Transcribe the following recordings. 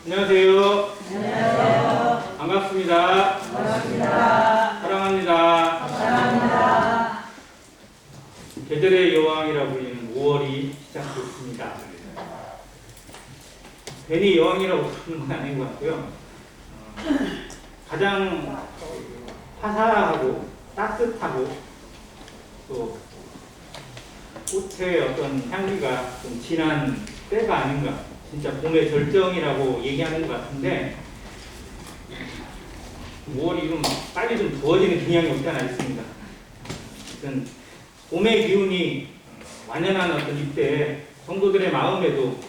안녕하세요. 안녕하세요. 반갑습니다. 반갑습니다. 사랑합니다. 사랑합니다. 계절의 여왕이라 불리는 5월이 시작됐습니다. 괜히 여왕이라고 부르는 건 아닌 것 같고요. 가장 화사하고 따뜻하고 또 꽃의 어떤 향기가 좀 진한 때가 아닌가. 진짜 봄의 절정이라고 얘기하는 것 같은데 5월이 좀 빨리 좀 더워지는 경향이 없지 않아 있습니다. 하여튼 봄의 기운이 완연한 어떤 이때 성도들의 마음에도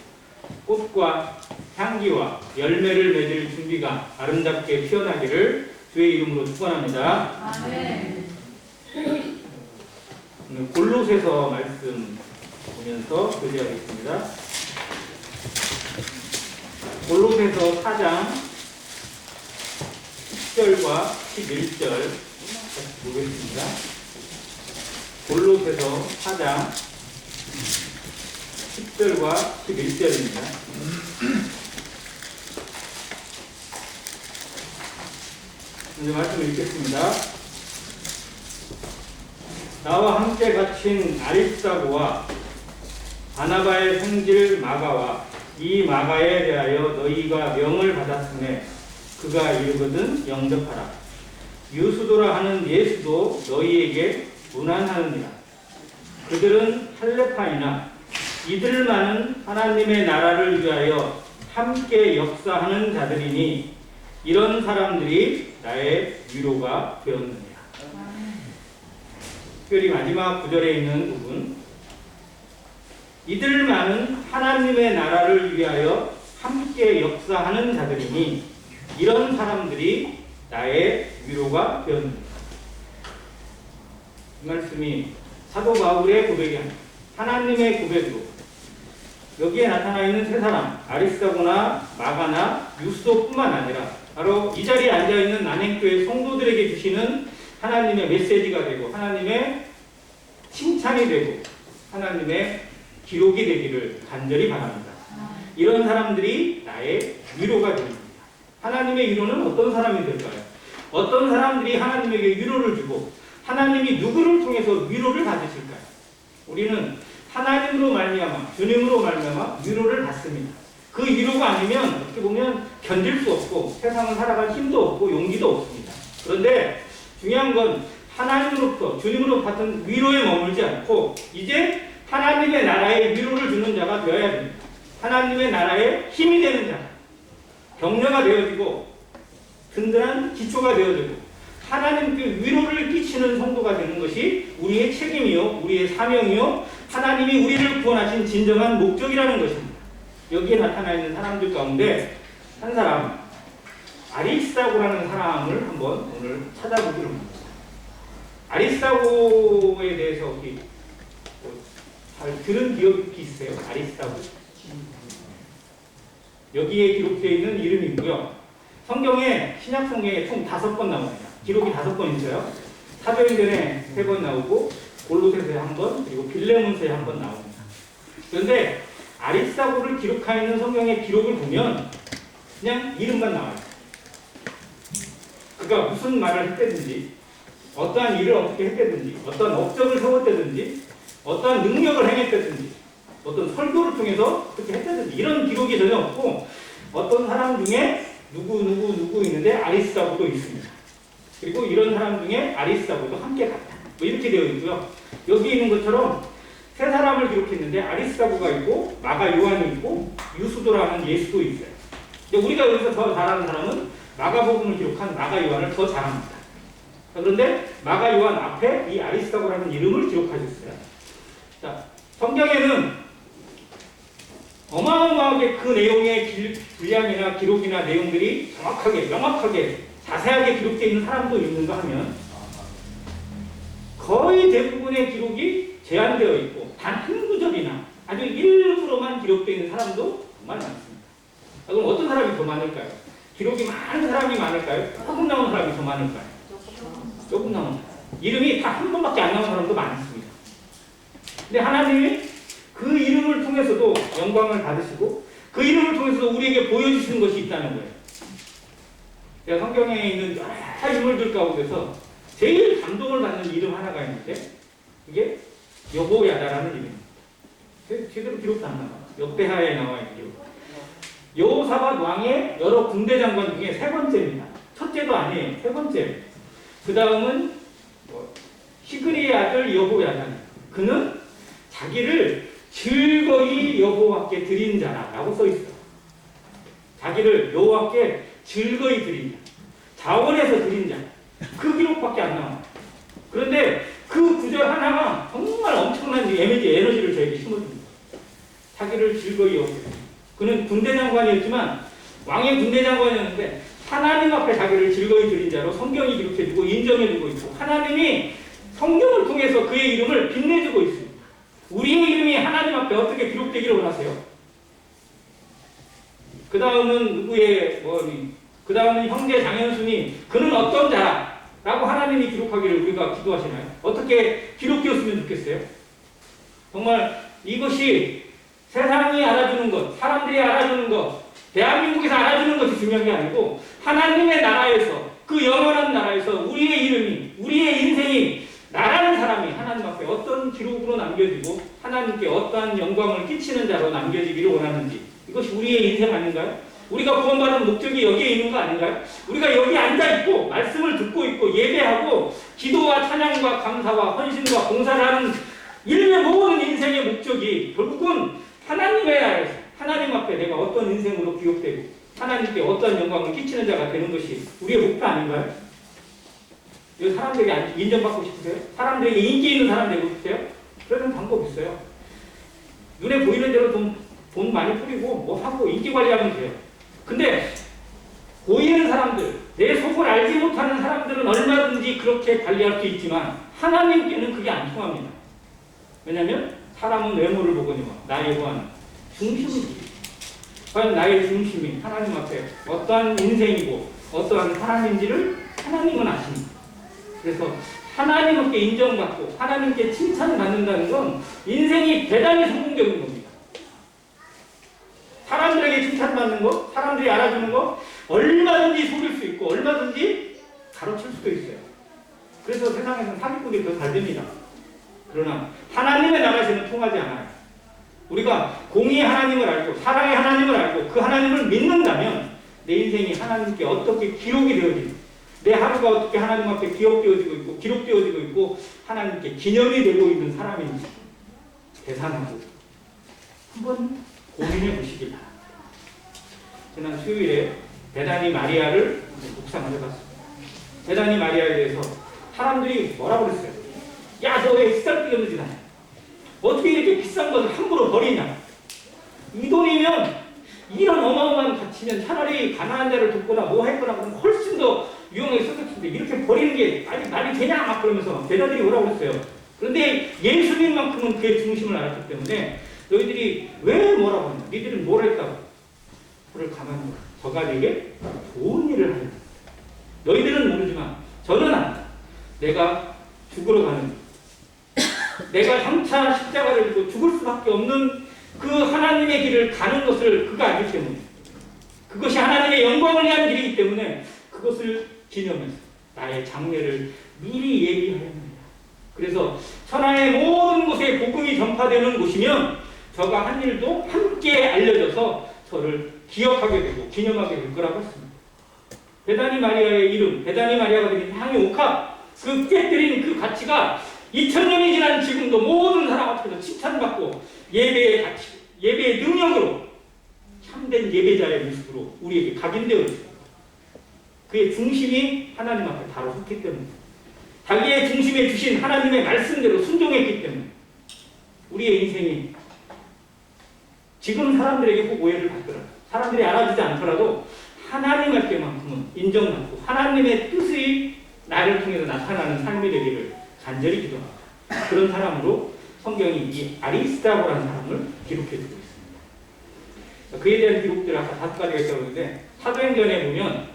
꽃과 향기와 열매를 맺을 준비가 아름답게 피어나기를 주의 이름으로 축원합니다. 아멘. 오늘 골로새서 말씀 보면서 교제하겠습니다. 골로새서 4장 10절과 11절 같이 보겠습니다. 골로새서 4장 10절과 11절입니다. 먼저 말씀을 읽겠습니다. 나와 함께 갇힌 아리스다고와 바나바의 형질 마가와 이 마가에 대하여 너희가 명을 받았음에 그가 이르거든 영접하라. 유수도라 하는 예수도 너희에게 문안하느니라. 그들은 할레파이나 이들만은 하나님의 나라를 위하여 함께 역사하는 자들이니 이런 사람들이 나의 위로가 되었느니라. 특별히 마지막 구절에 있는 부분, 이들만은 하나님의 나라를 위하여 함께 역사하는 자들이니 이런 사람들이 나의 위로가 되었느니라. 이 말씀이 사도 바울의 고백이 아니라 하나님의 고백으로 여기에 나타나 있는 세 사람, 아리스다고나 마가나 유스도뿐만 아니라 바로 이 자리에 앉아있는 난행교회 성도들에게 주시는 하나님의 메시지가 되고 하나님의 칭찬이 되고 하나님의 기록이 되기를 간절히 바랍니다. 이런 사람들이 나의 위로가 됩니다. 하나님의 위로는 어떤 사람이 될까요? 어떤 사람들이 하나님에게 위로를 주고 하나님이 누구를 통해서 위로를 받으실까요? 우리는 하나님으로 말미암아 주님으로 말미암아 위로를 받습니다. 그 위로가 아니면 어떻게 보면 견딜 수 없고 세상을 살아갈 힘도 없고 용기도 없습니다. 그런데 중요한 건 하나님으로부터 주님으로 받은 위로에 머물지 않고 이제 하나님의 나라에 위로를 주는 자가 되어야 됩니다. 하나님의 나라에 힘이 되는 자, 격려가 되어지고 든든한 기초가 되어지고 하나님께 위로를 끼치는 성도가 되는 것이 우리의 책임이요 우리의 사명이요 하나님이 우리를 구원하신 진정한 목적이라는 것입니다. 여기에 나타나 있는 사람들 가운데 한 사람, 아리스다고라는 사람을 한번 오늘 찾아보기로 합니다. 아리스다고에 대해서 혹시 잘 들은 기억이 있으세요? 아리스다고. 여기에 기록되어 있는 이름이고요. 성경에, 신약 성경에 총 5번 나옵니다. 기록이 5번 있어요. 사도행전에 3번 나오고, 골로새서에 1번, 그리고 빌레몬서에 1번 나옵니다. 그런데 아리스다고를 기록하여 있는 성경의 기록을 보면 그냥 이름만 나와요. 그가 무슨 말을 했다든지, 어떠한 일을 어떻게 했다든지, 어떤 업적을 세웠다든지, 어떠한 능력을 행했다든지, 어떤 설교를 통해서 그렇게 했다든지 이런 기록이 전혀 없고 어떤 사람 중에 누구 있는데 아리스다고도 있습니다. 그리고 이런 사람 중에 아리스다고도 함께 갔다. 뭐 이렇게 되어 있고요. 여기 있는 것처럼 세 사람을 기록했는데 아리스다고가 있고 마가 요한이 있고 유수도라는 예수도 있어요. 근데 우리가 여기서 더 잘하는 사람은 마가복음을 기록한 마가 요한을 더 잘합니다. 그런데 마가 요한 앞에 이 아리스다고라는 이름을 기록하셨어요. 자, 성경에는 어마어마하게 그 내용의 분량이나 기록이나 내용들이 정확하게, 명확하게, 자세하게 기록되어 있는 사람도 있는가 하면 거의 대부분의 기록이 제한되어 있고 단 한 구절이나 아주 일부로만 기록되어 있는 사람도 정말 많습니다. 그럼 어떤 사람이 더 많을까요? 기록이 많은 사람이 많을까요? 조금 나온 사람이 더 많을까요? 조금 나온 사람. 이름이 다 한 번밖에 안 나온 사람도 많습니다. 근데 하나님이 그 이름을 통해서도 영광을 받으시고 그 이름을 통해서 우리에게 보여주시는 것이 있다는 거예요. 제가 성경에 있는 여러 인물들 가운데서 제일 감동을 받는 이름 하나가 있는데 이게 여호야다라는 이름입니다. 제대로 기록도 안 나와요. 역대하에 나와 있는 기록. 여호사밧 왕의 여러 군대 장관 중에 세 번째입니다. 첫째도 아니에요. 세 번째. 그 다음은 시그리의 아들 여호야다입니다. 그는 자기를 즐거이 여호와께 드린 자라고 써 있어요. 자기를 여호와께 즐거이 드린 자, 자원해서 드린 자. 그 기록밖에 안 나와요. 그런데 그 구절 하나가 정말 엄청난 에너지를 저에게 심어줍니다. 자기를 즐거이 여호와께. 그는 군대 장관이었지만 왕의 군대 장관이었는데 하나님 앞에 자기를 즐거이 드린 자로 성경이 기록해주고 인정해주고 있고 하나님이 성경을 통해서 그의 이름을 빛내주고 있습니다. 우리의 이름이 하나님 앞에 어떻게 기록되기를 원하세요? 그 다음은 누구의 그 다음은 형제 장현순이 그는 어떤 자라고 하나님이 기록하기를 우리가 기도하시나요? 어떻게 기록되었으면 좋겠어요? 정말 이것이 세상이 알아주는 것, 사람들이 알아주는 것, 대한민국에서 알아주는 것이 중요한 게 아니고 하나님의 나라에서 그 영원한 나라에서 우리의 이름이, 우리의 인생이 나라는 사람이 하나님 앞에 어떤 기록으로 남겨지고 하나님께 어떠한 영광을 끼치는 자로 남겨지기를 원하는지 이것이 우리의 인생 아닌가요? 우리가 구원받은 목적이 여기에 있는 거 아닌가요? 우리가 여기 앉아있고 말씀을 듣고 있고 예배하고 기도와 찬양과 감사와 헌신과 봉사를 하는 인류의 모든 인생의 목적이 결국은 하나님의 나라에서 하나님 앞에 내가 어떤 인생으로 기록되고 하나님께 어떤 영광을 끼치는 자가 되는 것이 우리의 목표 아닌가요? 이 사람들에게 인정받고 싶으세요? 사람들에게 인기 있는 사람 되고 싶으세요? 그러는 방법이 있어요. 눈에 보이는 대로 돈 많이 뿌리고 뭐 하고 인기 관리하면 돼요. 근데 보이는 사람들, 내 속을 알지 못하는 사람들은 얼마든지 그렇게 관리할 수 있지만 하나님께는 그게 안 통합니다. 왜냐하면 사람은 외모를 보거니와 나의 구하는 중심이지. 과연 나의 중심이 하나님 앞에 어떠한 인생이고 어떠한 사람인지를 하나님은 아십니다. 그래서 하나님께 인정받고 하나님께 칭찬받는다는 건 인생이 대단히 성공적인 겁니다. 사람들에게 칭찬받는 것, 사람들이 알아주는 것 얼마든지 속일 수 있고 얼마든지 가로칠 수도 있어요. 그래서 세상에서는 사기꾼이 더 잘 됩니다. 그러나 하나님의 나라에서는 통하지 않아요. 우리가 공의의 하나님을 알고 사랑의 하나님을 알고 그 하나님을 믿는다면 내 인생이 하나님께 어떻게 기록이 되어지고 내 하루가 어떻게 하나님 앞에 기록되어지고 있고 기록되어지고 있고 하나님께 기념이 되고 있는 사람인지 계산하고 한번 고민해 보시기 바랍니다. 지난 수요일에 베다니 마리아를 묵상을 해봤습니다. 베다니 마리아에 대해서 사람들이 뭐라고 그랬어요? 야, 너 왜 쓰잘데기 없는 짓 하냐? 어떻게 이렇게 비싼 것을 함부로 버리냐? 이 돈이면 이런 어마어마한 가치면 차라리 가난한 자를 돕거나 뭐 했거나 그러면 훨씬 더 유용하게 썼을 텐데 이렇게 버리는 게 말이 되냐? 막 그러면서 대단들이 뭐라고 했어요. 그런데 예수님만큼은 그의 중심을 알았기 때문에 너희들이 왜 뭐라고 하냐? 너희들은 뭘 했다고? 그를 가만히 봐. 저가 내게 좋은 일을 하는 너희들은 모르지만 저는 안다. 내가 죽으러 가는 내가 장차 십자가를 지고 죽을 수밖에 없는 그 하나님의 길을 가는 것을 그가 알기 때문에 그것이 하나님의 영광을 위한 길이기 때문에 그것을 기념해서 나의 장례를 미리 예비하였느니라. 그래서 천하의 모든 곳에 복음이 전파되는 곳이면 저가 한 일도 함께 알려져서 저를 기억하게 되고 기념하게 될 거라고 했습니다. 베다니 마리아의 이름, 베다니 마리아가 드린 향유 옥합, 그 깨뜨린 그 가치가 2000년이 지난 지금도 모든 사람 앞에서 칭찬받고 예배의 가치, 예배의 능력으로 참된 예배자의 모습으로 우리에게 각인되어 있습니다. 그의 중심이 하나님 앞에 바로 섰기 때문에 자기의 중심에 주신 하나님의 말씀대로 순종했기 때문에 우리의 인생이 지금 사람들에게 꼭 오해를 받더라도 사람들이 알아주지 않더라도 하나님께만큼은 인정받고 하나님의 뜻이 나를 통해서 나타나는 삶이 되기를 간절히 기도합니다. 그런 사람으로 성경이 이 아리스다고라는 사람을 기록해주고 있습니다. 그에 대한 기록들을 아까 5가지가 있다고 했는데 사도행전에 보면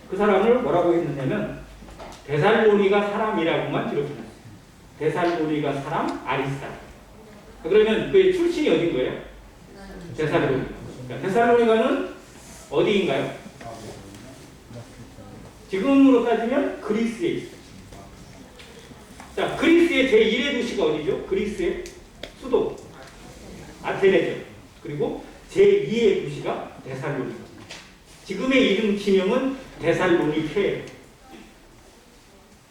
그 사람을 뭐라고 했느냐면 데살로니가 사람이라고만 기록해놨어요. 데살로니가 사람 아리스다. 그러면 그의 출신이 어딘 거예요? 데살로니. 데살로니가는 어디인가요? 지금으로 따지면 그리스에 있어요. 자, 그리스의 제1의 도시가 어디죠? 그리스의 수도 아테네죠. 그리고 제2의 도시가 데살로니가. 지금의 이름 지명은 데살로니케예요.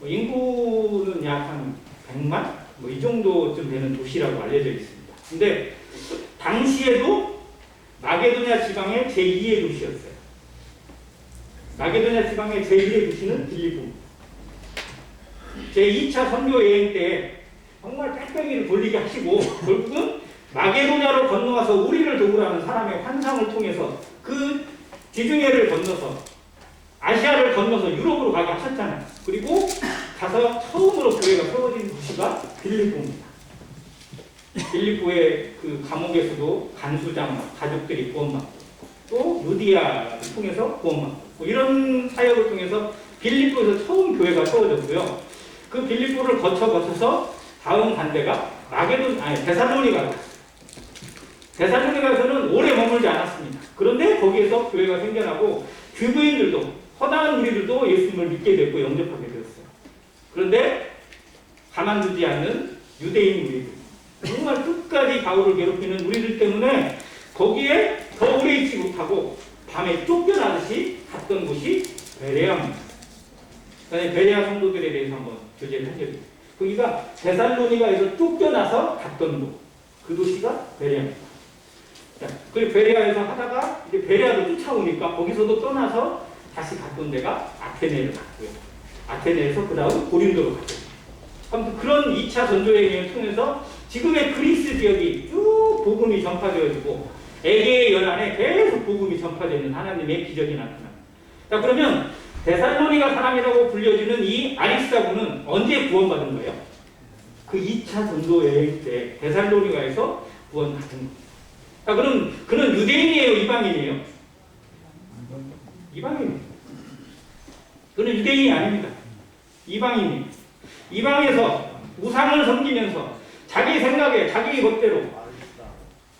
인구는 약 한 100만? 이 정도쯤 되는 도시라고 알려져 있습니다. 근데 당시에도 마게도냐 지방의 제2의 도시였어요. 마게도냐 지방의 제1의 도시는 빌립보입니다. 제2차 선교 여행 때 정말 뺑뺑이를 돌리게 하시고 결국은 마게도냐로 건너와서 우리를 도우라는 사람의 환상을 통해서 그 지중해를 건너서 아시아를 건너서 유럽으로 가게 하셨잖아요. 그리고 가서 처음으로 교회가 세워진 도시가 빌립보입니다. 빌립보의 그 감옥에서도 간수장 가족들이 구원받고 또 유디아를 통해서 구원받고 이런 사역을 통해서 빌립보에서 처음 교회가 세워졌고요. 그 빌립보를 거쳐서 다음 반대가 데살로니가로 갔어요. 데살로니가에서는 오래 머물지 않았습니다. 그런데 거기에서 교회가 생겨나고 교부인들도 허다한 무리들도 예수님을 믿게 됐고 영접하게 되었어요. 그런데 가만두지 않는 유대인 무리들, 정말 끝까지 바울을 괴롭히는 무리들 때문에 거기에 더 오래 있지 못하고 밤에 쫓겨나듯이 갔던 곳이 베레아입니다. 베레아 성도들에 대해서 한번 교제를 하겠습니다. 거기가 데살로니가에서 쫓겨나서 갔던 곳, 그 도시가 베레아입니다. 그리고 베레아에서 하다가 이제 베레아로 쫓아오니까 거기서도 떠나서 다시 갔던 데가 아테네를 갔고요. 아테네에서 그 다음 고린도로 갔죠. 아무튼 그런 2차 전도여행을 통해서 지금의 그리스 지역이 쭉 복음이 전파되어지고 에게의 연안에 계속 복음이 전파되는 하나님의 기적이 나타납니다. 자, 그러면 데살로니가 사람이라고 불려지는 이 아리스다고는 언제 구원받은 거예요? 그 2차 전도 여행 때 데살로니가에서 구원받은 거예요. 자, 그럼 그는 유대인이에요? 이방인이에요? 이방인이에요. 그는 유대인이 아닙니다. 이방인이에요. 이방에서 우상을 섬기면서 자기 생각에 자기 멋대로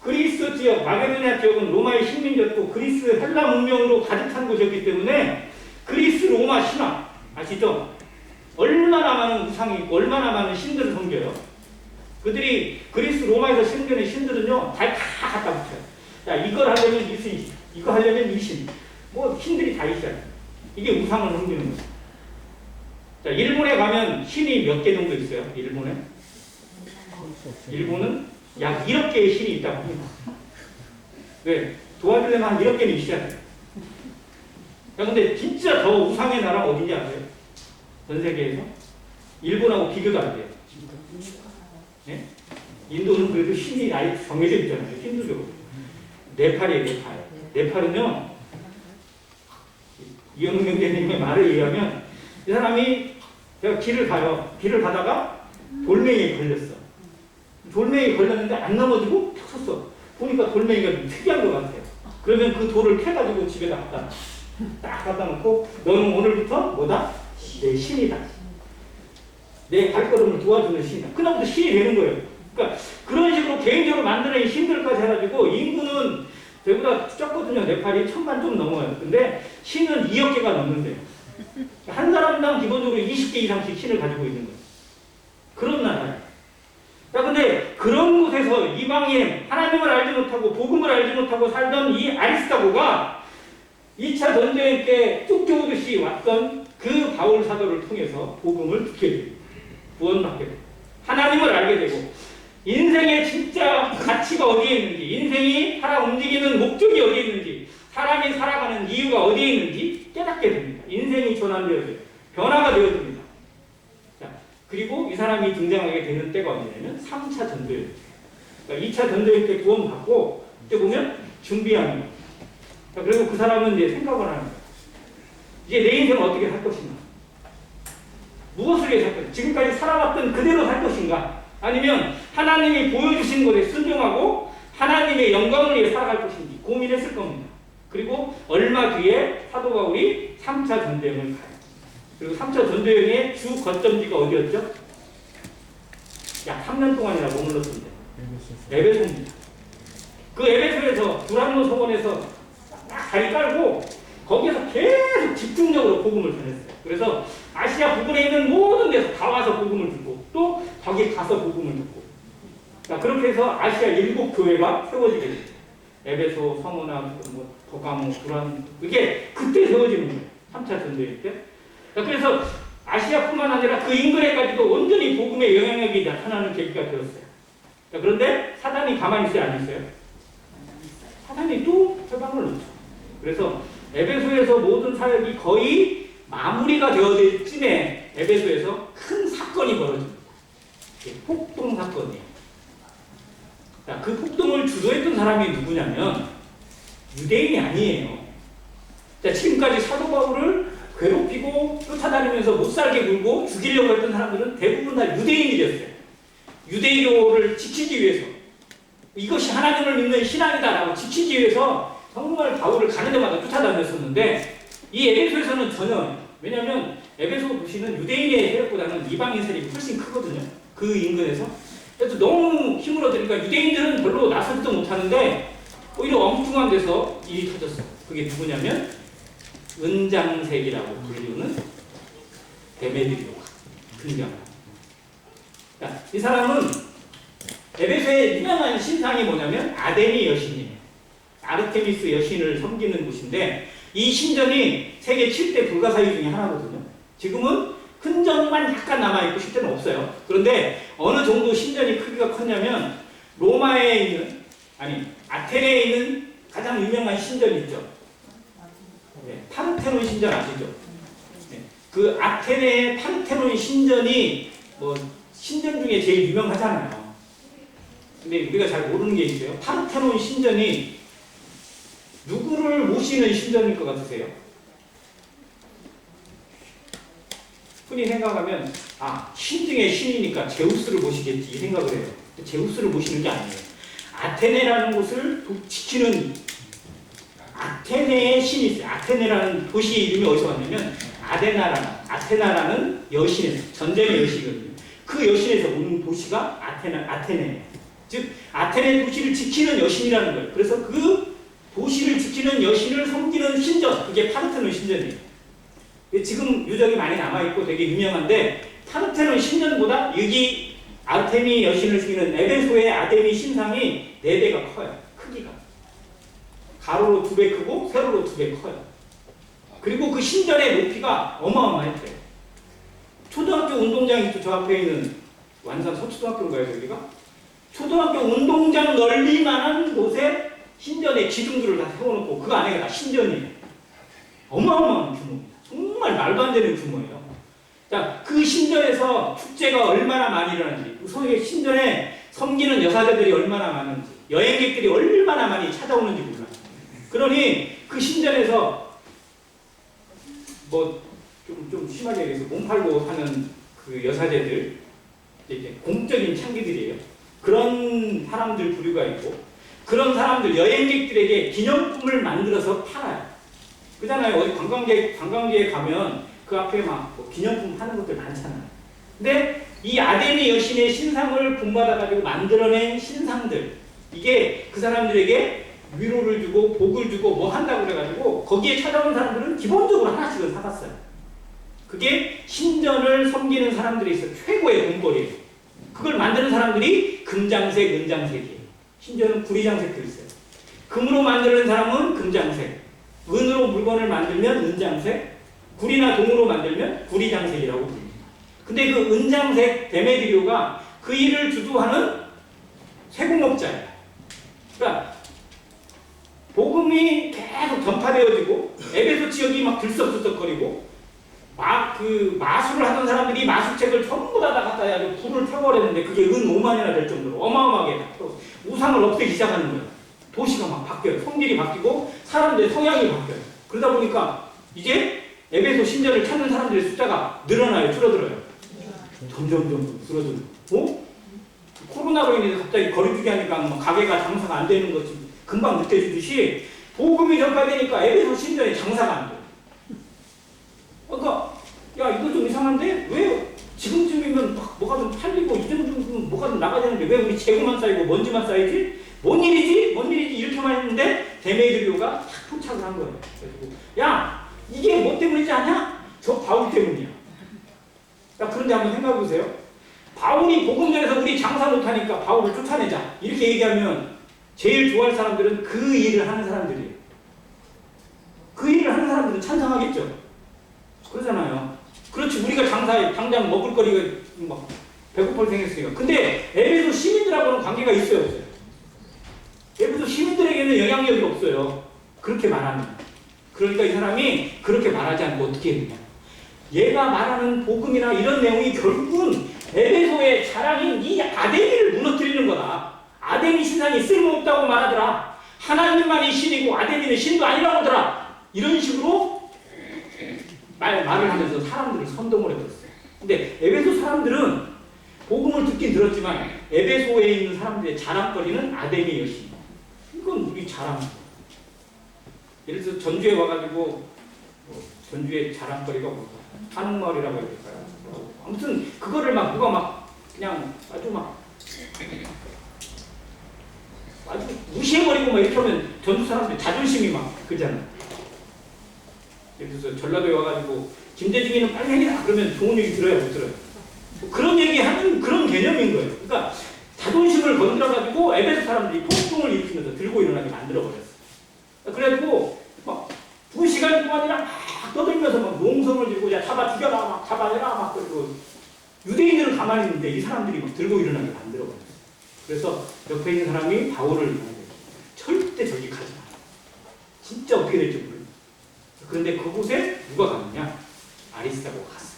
그리스 지역, 마게도냐 지역은 로마의 식민지였고 그리스 헬라 문명으로 가득 찬 곳이었기 때문에 그리스 로마 신화 아시죠? 얼마나 많은 우상이 있고 얼마나 많은 신들을 섬겨요. 그들이 그리스 로마에서 생겨낸 신들은요 다 갖다 붙여요. 야, 이걸 하려면 이 신, 이거 하려면 이 신, 뭐 신들이 다 있어요. 이게 우상을 섬기는 거예요. 자, 일본에 가면 신이 몇 개 정도 있어요. 일본은 약 1억 개의 신이 있다고 합니다. 왜? 도와주려면 한 1억 개는 있어야 돼요. 야, 근데 진짜 더 우상의 나라 어딘지 아세요? 전 세계에서? 일본하고 비교도 안 돼요. 네? 인도는 그래도 신이 아예 정해져 있잖아요. 힌두교. 네팔이에요, 네팔. 네팔은요, 이영웅 경제님의 말에 의하면 이 사람이 제가 길을 가요. 길을 가다가 돌멩이에 걸렸어. 돌멩이에 걸렸는데 안 넘어지고 펴 섰어. 보니까 돌멩이가 좀 특이한 것 같아요. 그러면 그 돌을 캐가지고 집에다 딱 갖다 놓고 너는 오늘부터 뭐다? 내 신이다. 내 발걸음을 도와주는 신이다. 그다음부터 신이 되는 거예요. 그러니까 그런 식으로 개인적으로 만드는 신들까지 해가지고 인구는 저보다 적거든요. 네팔이 1000만 좀 넘어요. 근데 신은 2억 개가 넘는데요. 한 사람당 기본적으로 20개 이상씩 신을 가지고 있는 거예요. 그런 나라예요. 자, 근데 그런 곳에서 이방인, 하나님을 알지 못하고 복음을 알지 못하고 살던 이 아리스다고가 2차 전쟁 때 쫓겨오듯이 왔던 그 바울 사도를 통해서 복음을 듣게 됩니다. 구원받게 됩니다. 하나님을 알게 되고 인생의 진짜 가치가 어디에 있는지, 인생이 살아 움직이는 목적이 어디에 있는지, 사람이 살아가는 이유가 어디에 있는지 깨닫게 됩니다. 인생이 전환되어져요. 변화가 되어집니다. 자, 그리고 이 사람이 등장하게 되는 때가 언제냐면 3차 전도여행. 그러니까 2차 전도여행 때 구원받고 그때 보면 준비하는 거예요. 자, 그리고 그 사람은 이제 생각을 하는 거예요. 이제 내 인생을 어떻게 살 것인가? 무엇을 위해 살 것인가? 지금까지 살아왔던 그대로 살 것인가? 아니면 하나님이 보여주신 것에 순종하고 하나님의 영광을 위해 살아갈 것인지 고민했을 겁니다. 그리고 얼마 뒤에 사도 바울이 3차 전도여행을 가요. 그리고 3차 전도여행의 주 거점지가 어디였죠? 약 3년 동안이나 머물렀습니다. 에베소입니다. 그 에베소에서 두란노 도서관에서 막 다리 깔고 거기에서 계속 집중적으로 복음을 전했어요. 그래서 아시아 부근에 있는 모든 데서 다 와서 복음을 듣고 또 거기 가서 복음을 듣고, 자, 그렇게 해서 아시아 7교회가 세워지게 됐어요. 에베소, 서머나, 뭐 버가모, 두란, 이게 그때 세워지는 거예요. 3차 전도일 때. 자, 그래서 아시아뿐만 아니라 그 인근에까지도 온전히 복음의 영향력이 나타나는 계기가 되었어요. 자, 그런데 사단이 가만히 있어요, 안 있어요? 사단이 또 해방을 놓죠. 그래서 에베소에서 모든 사역이 거의 마무리가 되어질 쯤에 에베소에서 큰 사건이 벌어집니다. 폭동 사건이에요. 자, 그 폭동을 주도했던 사람이 누구냐면 유대인이 아니에요. 자, 지금까지 사도 바울을 괴롭히고 쫓아다니면서 못살게 굴고 죽이려고 했던 사람들은 대부분 다 유대인이었어요. 유대교를 지키기 위해서, 이것이 하나님을 믿는 신앙이다라고 지키기 위해서 정말 바울을 가는 데마다 쫓아다녔었는데, 이 에베소에서는 전혀, 왜냐하면 에베소 도시는 유대인의 세력보다는 이방인 세력이 훨씬 크거든요. 그 인근에서. 그래서 너무 힘을 얻으니까 유대인들은 별로 나서지도 못하는데 오히려 엉뚱한 데서 일이 터졌어요. 그게 누구냐면 은장색이라고 불리우는 데메드리오가 등장합니다. 이 사람은 에베소의 유명한 신상이 뭐냐면 아데미 여신이에요. 아르테미스 여신을 섬기는 곳인데, 이 신전이 세계 7대 불가사의 중에 하나거든요. 지금은 흔적만 약간 남아있고 실제는 없어요. 그런데 어느 정도 신전이 크기가 컸냐면 로마에 있는, 아니 아테네에 있는 가장 유명한 신전이 있죠. 네, 파르테논 신전 아시죠? 네, 그 아테네의 파르테논 신전이 뭐 신전 중에 제일 유명하잖아요. 근데 우리가 잘 모르는 게 있어요. 파르테논 신전이 누구를 모시는 신전일 것 같으세요? 흔히 생각하면 신 중에 신이니까 제우스를 모시겠지 이 생각을 해요. 제우스를 모시는 게 아니에요. 아테네라는 곳을 지키는 아테네의 신이 있어요. 아테네라는 도시 이름이 어디서 왔냐면 아테나라는 여신에서, 전쟁의 여신이거든요. 그 여신에서 온 도시가 아테네예요. 즉 아테네 도시를 지키는 여신이라는 거예요. 그래서 그 도시를 지키는 여신을 섬기는 신전, 그게 파르테논 신전이에요. 지금 유적이 많이 남아있고 되게 유명한데, 파르테논 신전보다 여기 아르테미 여신을 지키는 에베소의 아데미 신상이 4배가 커요. 크기가 가로로 2배 크고 세로로 2배 커요. 그리고 그 신전의 높이가 어마어마했대요. 초등학교 운동장이 있죠. 저 앞에 있는 완산 서초등학교인가요, 여기가? 초등학교 운동장 넓이만한 곳에 신전의 기둥들을 다 세워놓고 그 안에가 다 신전이에요. 어마어마한 규모입니다. 정말 말도 안 되는 규모예요. 자, 그 신전에서 축제가 얼마나 많이 일어나는지, 소위 신전에 섬기는 여사제들이 얼마나 많은지, 여행객들이 얼마나 많이 찾아오는지 몰라요. 그러니 그 신전에서 뭐 좀 심하게 얘기해서 몸 팔고 사는 그 여사제들, 이제 공적인 창기들이에요. 그런 사람들 부류가 있고, 그런 사람들 여행객들에게 기념품을 만들어서 팔아요. 그잖아요. 어디 관광지에 가면 그 앞에 막뭐 기념품 파는 것들 많잖아요. 근데 이 아데미 여신의 신상을 본받아가지고 만들어낸 신상들, 이게 그 사람들에게 위로를 주고 복을 주고 뭐 한다고 그래가지고 거기에 찾아온 사람들은 기본적으로 하나씩은 사갔어요. 그게 신전을 섬기는 사람들이 있어요. 최고의 돈벌이에요. 그걸 만드는 사람들이 금장색, 은장색이에요. 신전은 구리장색도 있어요. 금으로 만드는 사람은 금장색, 은으로 물건을 만들면 은장색, 구리나 동으로 만들면 구리장색이라고 불립니다. 근데 그 은장색 데메드리오가 그 일을 주도하는 세공업자예요. 그러니까 복음이 계속 전파되어지고 에베소 지역이 막 들썩들썩거리고 막 그 마술을 하던 사람들이 마술책을 전부 다 갖다 해가지고 불을 태워버렸는데 그게 은 5만이나 될 정도로 어마어마하게 우상을 없애기 시작하는 거예요. 도시가 막 바뀌어요. 성질이 바뀌고 사람들의 성향이 바뀌어요. 그러다 보니까 이제 에베소 신전을 찾는 사람들의 숫자가 늘어나요, 줄어들어요? 점점 줄어들고, 코로나로 인해서 갑자기 거리두기 하니까 뭐 가게가 장사가 안 되는 것이 금방 느껴지듯이 복음이 전파되니까 에베소 신전에 장사가 안 돼요. 그러니까 야, 이거 좀 이상한데 왜 지금쯤이면 뭐가 좀 팔리고 이 정도면 뭐가 좀 나가야 되는데 왜 우리 재고만 쌓이고 먼지만 쌓이지? 뭔 일이지? 이렇게만 했는데 데메드리오가 탁 포착을 한 거예요. 그래서 야, 이게 뭐 때문이지 않냐? 저 바울 때문이야. 자, 그런데 한번 생각해 보세요. 바울이 복음전에서 우리 장사 못하니까 바울을 쫓아내자 이렇게 얘기하면 제일 좋아할 사람들은 그 일을 하는 사람들이에요. 그 일을 하는 사람들은 찬성하겠죠. 그러잖아요. 그렇지, 우리가 장사에 당장 먹을 거리가 막 배고플 생겼으니까. 근데 에베소 시민들하고는 관계가 있어요, 없어요? 에베소 시민들에게는 영향력이 없어요. 그렇게 말하면. 그러니까 이 사람이 그렇게 말하지 않고 어떻게 했느냐. 얘가 말하는 복음이나 이런 내용이 결국은 에베소의 자랑인 이 아데미를 무너뜨리는 거다. 아데미 신상이 쓸모없다고 말하더라. 하나님만이 신이고 아데미는 신도 아니라고 하더라. 이런 식으로 말을 하면서 사람들을 선동을 해버렸어요. 근데 에베소 사람들은 복음을 듣긴 들었지만 에베소에 있는 사람들의 자랑거리는 아데미 여신. 이건 우리 자랑. 예를 들어서 전주에 와가지고 전주의 자랑거리가 뭘까? 한옥마을이라고 해야 될까요? 아무튼 그거를 막 누가 막 그냥 아주 무시해버리고 막 이렇게 하면 전주 사람들 자존심이 막 그러잖아요. 예를 들어서 전라도에 와가지고 김대중이는 빨갱이다 그러면 좋은 얘기 들어요, 못 들어요? 뭐 그런 얘기하는 그런 개념인 거예요. 그러니까 자존심을 건드려가지고 에베소 사람들이 폭동을 일으키면서 들고 일어나게 만들어버렸어요. 그래가지고 막 2시간 동안이나 막 떠들면서 막 농성을 들고 야 잡아 죽여라 막 잡아내라 막 그러고 유대인들은 가만히 있는데 이 사람들이 막 들고 일어나게 만들어버렸어요. 그래서 옆에 있는 사람이 바울을 절대 저격하지 마. 진짜 어떻게 될지 모르겠어요. 그런데 그곳에 누가 갔느냐? 아리스다고가 갔어요.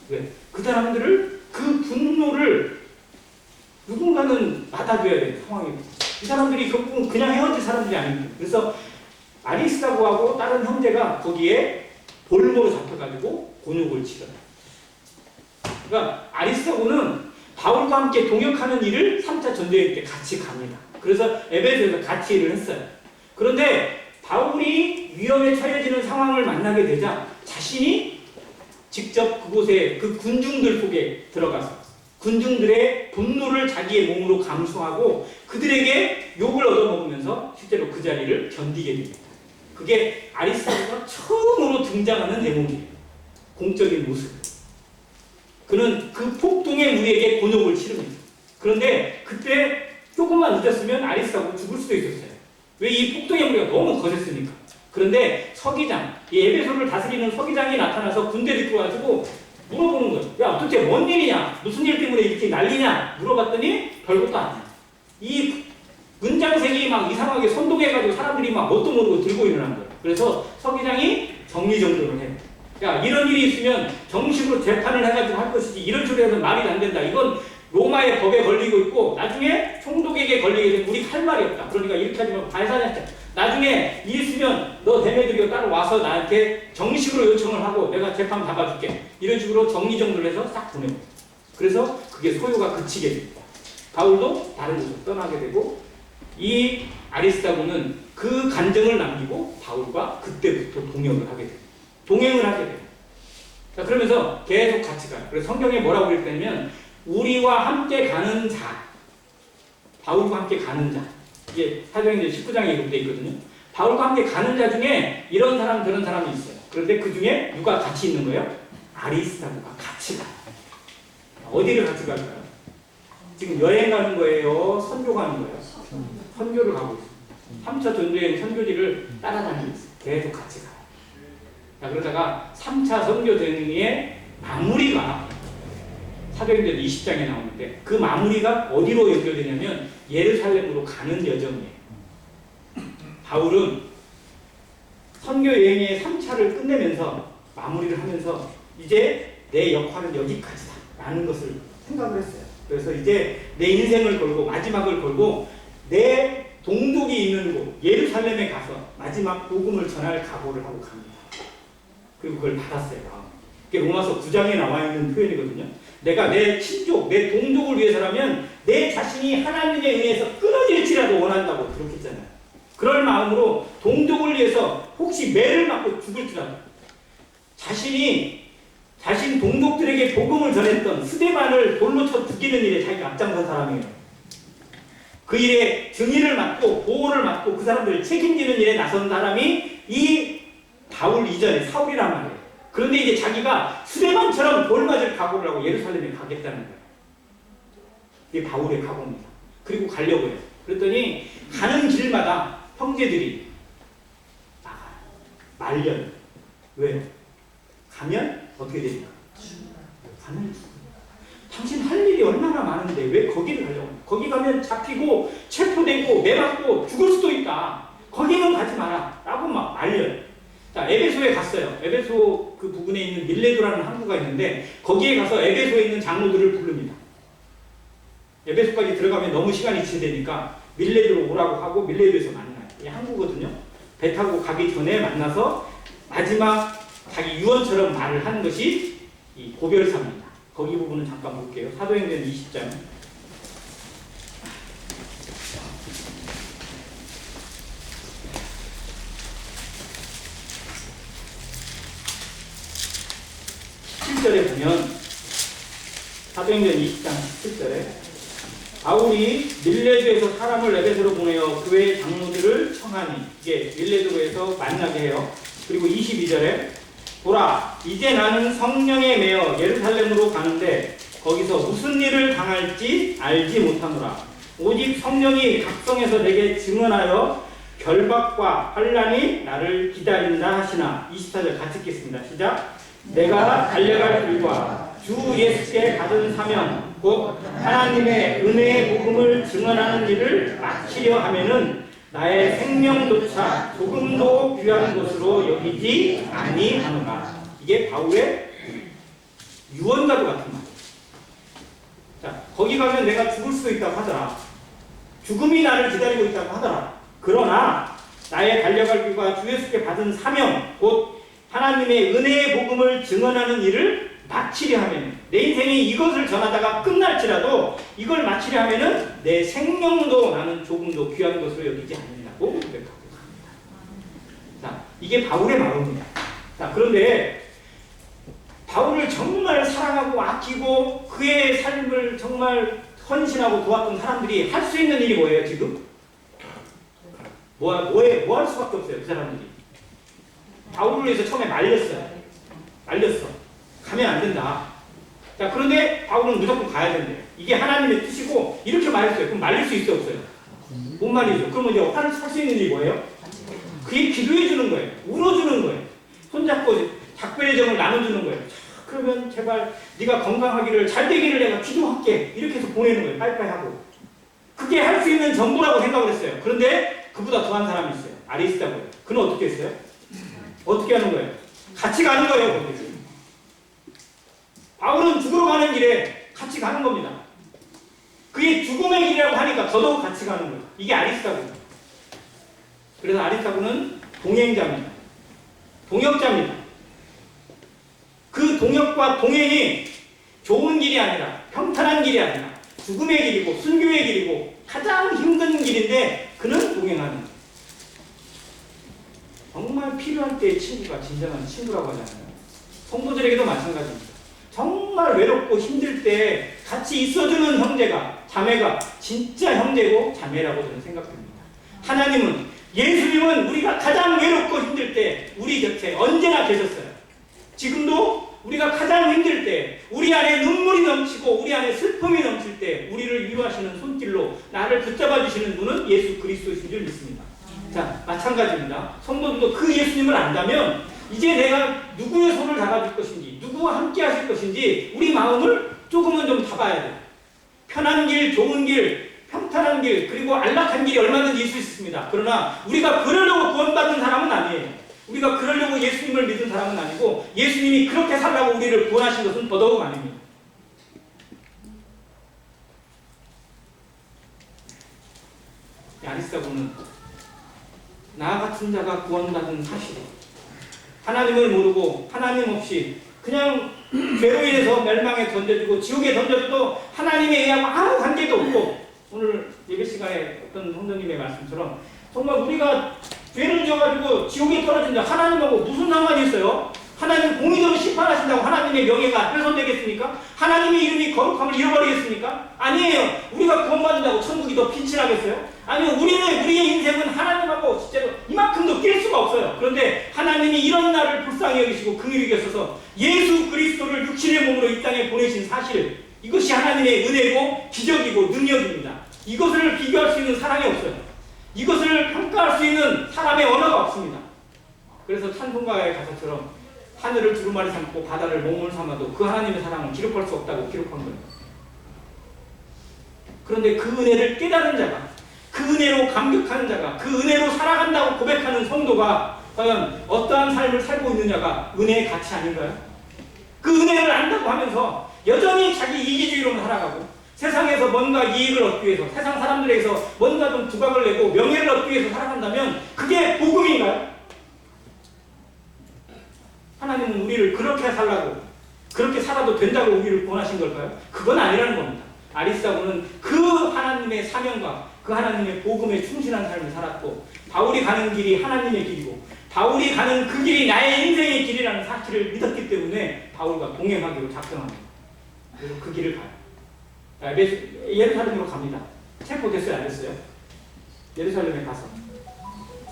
왜? 그 사람들을 그 분노를 누군가는 받아줘야 되는 상황이거든요. 이 사람들이 결국은 그냥 헤어질 사람들이 아닙니다. 그래서 아리스다고하고 다른 형제가 거기에 볼모로 잡혀가지고 곤욕을 치러요. 그러니까 아리스다고는 바울과 함께 동역하는 일을 3차 전쟁 때 같이 갑니다. 그래서 에베소에서 같이 일을 했어요. 그런데 바울이 위험에 처해지는 상황을 만나게 되자 자신이 직접 그곳에 그 군중들 속에 들어가서 군중들의 분노를 자기의 몸으로 감수하고 그들에게 욕을 얻어먹으면서 실제로 그 자리를 견디게 됩니다. 그게 아리스다고가 처음으로 등장하는 대목이에요. 공적인 모습. 그는 그 폭동에 우리에게 곤욕을 치릅니다. 그런데 그때 조금만 늦었으면 아리스다고 죽을 수도 있었어요. 왜? 이 폭동의 무리가 너무 거셌으니까. 그런데 서기장, 이 에베소를 다스리는 서기장이 나타나서 군대를 이끌어가지고 물어보는 거예요. 야, 도대체 뭔 일이냐? 무슨 일 때문에 이렇게 난리냐? 물어봤더니 별것도 아니야. 이 문장색이 막 이상하게 선동해가지고 사람들이 막 뭣도 모르고 들고 일어난 거예요. 그래서 서기장이 정리정돈을 해요. 야, 이런 일이 있으면 정식으로 재판을 해가지고 할 것이지 이런 식으로 해서 말이 안 된다. 이건 로마의 법에 걸리고 있고 나중에 총독에게 걸리게 되면 우리 할 말이 없다. 그러니까 이렇게 하지 말고 발산했자. 나중에 일 있으면 너 데메드리오 따로 와서 나한테 정식으로 요청을 하고 내가 재판 잡아줄게. 이런 식으로 정리정돈을 해서 싹 보내고. 그래서 그게 소요가 그치게 됩니다. 바울도 다른 곳으로 떠나게 되고 이 아리스다고는 그 간증을 남기고 바울과 그때부터 동역을 하게 돼요. 동행을 하게 돼요. 자, 그러면서 계속 같이 가요. 그래서 성경에 뭐라고 그랬냐면 우리와 함께 가는 자, 바울과 함께 가는 자. 이게 사도행전 19장에 기록되어 있거든요. 바울과 함께 가는 자 중에 이런 사람 저런 사람이 있어요. 그런데 그 중에 누가 같이 있는 거예요? 아리스다고가 같이 가요. 어디를 같이 갈까요? 지금 여행 가는 거예요? 선교 가는 거예요? 선교를 가고 있어요. 3차 전도여행 선교지를 따라다니고 있어요. 계속 같이 가요. 자, 그러다가 3차 선교여행의 마무리가 사도행전 20장에 나오는데 그 마무리가 어디로 연결되냐면 예루살렘으로 가는 여정이에요. 바울은 선교여행의 3차를 끝내면서 마무리를 하면서 이제 내 역할은 여기까지다 라는 것을 생각을 했어요. 그래서 이제 내 인생을 걸고 마지막을 걸고 내 동족이 있는 곳 예루살렘에 가서 마지막 복음을 전할 각오를 하고 갑니다. 그리고 그걸 받았어요. 그게 로마서 9장에 나와 있는 표현이거든요. 내가 내 친족, 내 동족을 위해서라면 내 자신이 하나님에 의해서 끊어질지라도 원한다고 그렇게 했잖아요. 그럴 마음으로 동족을 위해서 혹시 매를 맞고 죽을지라도 자신 동족들에게 복음을 전했던 스데반을 돌로 쳐 죽이는 일에 자기가 앞장선 사람이에요. 그 일에 증인을 맡고 보호를 맡고 그 사람들을 책임지는 일에 나선 사람이 이 바울 이전에 사울이란 말이에요. 그런데 이제 자기가 스데반처럼 돌 맞을 각오를 하고 예루살렘에 가겠다는 거예요. 이게 바울의 각오입니다. 그리고 가려고 해요. 그랬더니 가는 길마다 형제들이 나가요. 말려요. 왜요? 가면 어떻게 됩니까? 가면 죽어요. 당신 할 일이 얼마나 많은데 왜 거기를 가려고 해요? 거기 가면 잡히고 체포되고 매맞고 죽을 수도 있다. 거기는 가지 마라. 라고 막 말려요. 자, 에베소에 갔어요. 에베소 그 부근에 있는 밀레도라는 항구가 있는데 거기에 가서 에베소에 있는 장로들을 부릅니다. 에베소까지 들어가면 너무 시간이 지되니까 밀레도로 오라고 하고 밀레도에서 만나요. 이 항구거든요. 배 타고 가기 전에 만나서 마지막 자기 유언처럼 말을 하는 것이 이 고별사입니다. 거기 부분은 잠깐 볼게요. 사도행전 20장. (7절에) 보면 사도행전 20장 17절에 바울이 밀레도에서 사람을 에베소로 보내어 교회 장로들을 청하니, 이게 밀레도에서 만나게 해요. 그리고 22절에 보라, 이제 나는 성령에 매여 예루살렘으로 가는데 거기서 무슨 일을 당할지 알지 못하노라. 오직 성령이 각성에서 내게 증언하여 결박과 환난이 나를 기다린다 하시나. 24절 같이 읽겠습니다. 시작. 내가 달려갈 길과 주 예수께 받은 사명 곧 하나님의 은혜의 복음을 증언하는 일을 마치려 하면은 나의 생명조차 조금도 귀한 것으로 여기지 아니하노라. 이게 바울의 유언과도 같은 말이에요. 자, 거기 가면 내가 죽을 수도 있다고 하더라. 죽음이 나를 기다리고 있다고 하더라. 그러나 나의 달려갈 길과 주 예수께 받은 사명 곧 하나님의 은혜의 복음을 증언하는 일을 마치려 하면, 내 인생이 이것을 전하다가 끝날지라도 이걸 마치려 하면은 내 생명도 나는 조금도 귀한 것으로 여기지 않는다고 고백하고 합니다. 자, 이게 바울의 마음입니다. 자, 그런데 바울을 정말 사랑하고 아끼고 그의 삶을 정말 헌신하고 도왔던 사람들이 할 수 있는 일이 뭐예요, 지금? 뭐 할 수밖에 없어요, 그 사람들이. 바울을 위해서 처음에 말렸어요. 말렸어. 가면 안 된다. 자, 그런데 바울은 무조건 가야 된대요. 이게 하나님의 뜻이고, 이렇게 말했어요. 그럼 말릴 수 있어요, 없어요? 못 말리죠. 그러면 이제 할 수 있는 일이 뭐예요? 그게 기도해 주는 거예요. 울어주는 거예요. 손잡고 작별의 정을 나눠주는 거예요. 자, 그러면 제발 네가 건강하기를, 잘 되기를 내가 기도할게. 이렇게 해서 보내는 거예요. 빠이빠이 하고. 그게 할 수 있는 전부라고 생각을 했어요. 그런데 그보다 더한 사람이 있어요. 아리스다고요. 그는 어떻게 했어요? 어떻게 하는 거예요? 같이 가는 거예요, 거기. 바울은 죽으러 가는 길에 같이 가는 겁니다. 그게 죽음의 길이라고 하니까 더더욱 같이 가는 거예요. 이게 아리스다고입니다. 그래서 아리스다고는 동행자입니다. 동역자입니다. 그 동역과 동행이 좋은 길이 아니라, 평탄한 길이 아니라 죽음의 길이고 순교의 길이고 가장 힘든 길인데 그는 동행하는 거예요. 정말 필요할 때의 친구가 진정한 친구라고 하잖아요. 성도들에게도 마찬가지입니다. 정말 외롭고 힘들 때 같이 있어주는 형제가, 자매가 진짜 형제고 자매라고 저는 생각합니다. 하나님은, 예수님은 우리가 가장 외롭고 힘들 때 우리 곁에 언제나 계셨어요. 지금도 우리가 가장 힘들 때, 우리 안에 눈물이 넘치고 우리 안에 슬픔이 넘칠 때 우리를 위로하시는 손길로 나를 붙잡아 주시는 분은 예수 그리스도이신 줄 믿습니다. 자, 마찬가지입니다. 성도들도 그 예수님을 안다면 이제 내가 누구의 손을 잡아줄 것인지, 누구와 함께 하실 것인지 우리 마음을 조금은 좀 잡아야 돼요. 편한 길, 좋은 길, 평탄한 길, 그리고 안락한 길이 얼마든지 있을 수 있습니다. 그러나 우리가 그러려고 구원받은 사람은 아니에요. 우리가 그러려고 예수님을 믿은 사람은 아니고, 예수님이 그렇게 살라고 우리를 구원하신 것은 더더욱 아닙니다. 아리스다고는 나 같은 자가 구원받은 사실에 하나님을 모르고 하나님 없이 그냥 죄로 인해서 멸망에 던져주고 지옥에 던져줘도 하나님에 의하고 아무 관계도 없고, 오늘 예배 시간에 어떤 성도님의 말씀처럼 정말 우리가 죄를 지어가지고 지옥에 떨어진다, 하나님하고 무슨 상관이 있어요? 하나님 공의대로 심판하신다고 하나님의 명예가 훼손되겠습니까? 하나님의 이름이 거룩함을 잃어버리겠습니까? 아니에요. 우리가 구원받는다고 천국이 더 빛이 나겠어요? 아니요. 우리의 인생은 하나님하고 진짜로 이만큼도 낄 수가 없어요. 그런데 하나님이 이런 날을 불쌍히 여기시고 긍휼히 여기셔서 예수 그리스도를 육신의 몸으로 이 땅에 보내신 사실, 이것이 하나님의 은혜고 기적이고 능력입니다. 이것을 비교할 수 있는 사람이 없어요. 이것을 평가할 수 있는 사람의 언어가 없습니다. 그래서 찬송가의 가사처럼 하늘을 두루마리 삼고 바다를 몸을 삼아도 그 하나님의 사랑을 기록할 수 없다고 기록한 거예요. 그런데 그 은혜를 깨달은 자가, 그 은혜로 감격하는 자가, 그 은혜로 살아간다고 고백하는 성도가 과연 어떠한 삶을 살고 있느냐가 은혜의 가치 아닌가요? 그 은혜를 안다고 하면서 여전히 자기 이기주의로만 살아가고 세상에서 뭔가 이익을 얻기 위해서, 세상 사람들에게서 뭔가 좀 두각을 내고 명예를 얻기 위해서 살아간다면 그게 복음인가요? 하나님은 우리를 그렇게 살라고, 그렇게 살아도 된다고 우리를 구원하신 걸까요? 그건 아니라는 겁니다. 아리스다고는 그 하나님의 사명과 그 하나님의 복음에 충실한 삶을 살았고, 바울이 가는 길이 하나님의 길이고 바울이 가는 그 길이 나의 인생의 길이라는 사실을 믿었기 때문에 바울과 동행하기로 작정합니다. 그래서 그 길을 가요. 예루살렘으로 갑니다. 체포됐어요? 안 됐어요? 예루살렘에 가서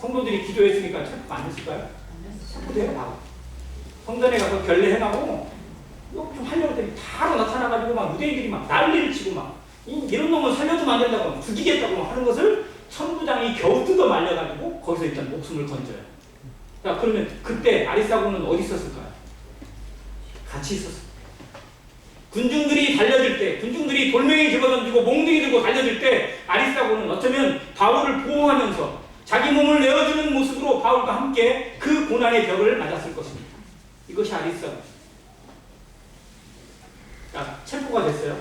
성도들이 기도했으니까 체포가 안 됐을까요? 체포돼요. 바로 성전에 가서 결례 행하고 좀 하려고 했더니 바로 나타나가지고 막 유대인들이 막 난리를 치고 막 이런 놈은 살려주면 안 된다고 막 죽이겠다고 막 하는 것을 천부장이 겨우 뜯어 말려가지고 거기서 일단 목숨을 건져요. 자, 그러면 그때 아리스다고는 어디 있었을까요? 같이 있었어요. 군중들이 달려들 때, 군중들이 돌멩이 집어던지고 몽둥이 들고 달려들 때 아리스다고는 어쩌면 바울을 보호하면서 자기 몸을 내어주는 모습으로 바울과 함께 그 고난의 벽을 맞았을 것입니다. 이것이 아리스다고. 자, 체포가 됐어요.